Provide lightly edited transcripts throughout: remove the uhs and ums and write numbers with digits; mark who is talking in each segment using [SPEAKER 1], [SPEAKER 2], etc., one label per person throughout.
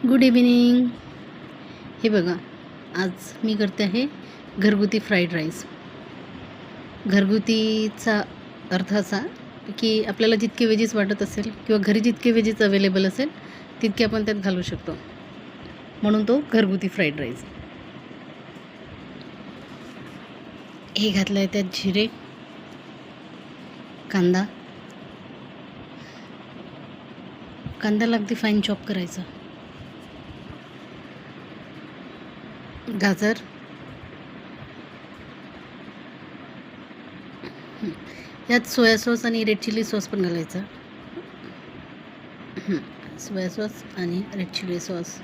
[SPEAKER 1] Good evening. हे बघा, आज मी करते आहे घरगुती फ्राईड राईस. घरगुतीचा अर्थ असा की आपल्याला जितके वेजीस वाटत असेल किंवा घरी जितके वेजीस अवेलेबल असेल तितके आपण त्यात घालू शकतो, म्हणून तो घरगुती फ्राईड राईस. हे घातलं आहे त्यात जिरे, कांद्याला अगदी फाईन चॉप करायचं, गाजर, यात सोया सॉस आणि रेड चिली सॉस पण घालायचा. सोया सॉस आणि रेड चिली सॉस.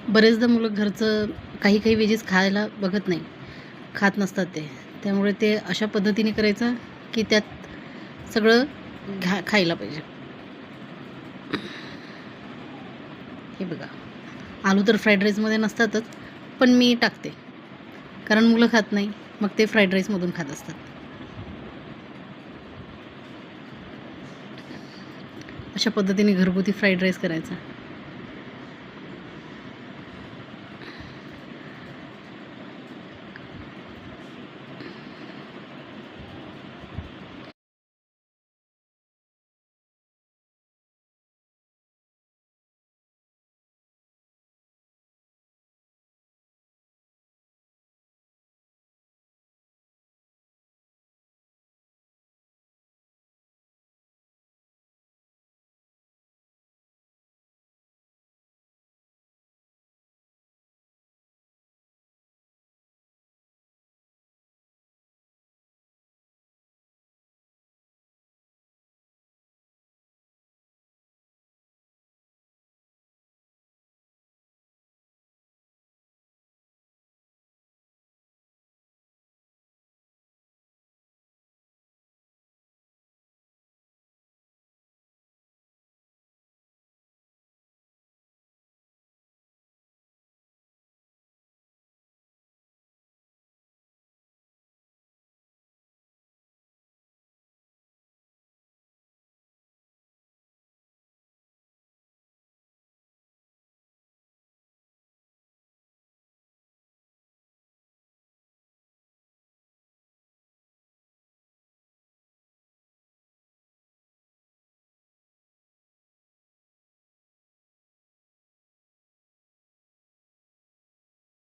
[SPEAKER 1] बरेचदा मुलं घरचं काही वेजीस खायला बघत नाही, खात नसतात त्यामुळे ते अशा पद्धतीने करायचं की त्यात सगळं खायला पाहिजे. हे बघा, आलू तर फ्राईड राईसमध्ये नसतातच, पण मी टाकते कारण मुलं खात नाही, मग ते फ्राईड राईसमधून खात असतात. अशा पद्धतीने घरगुती फ्राईड राईस करायचा.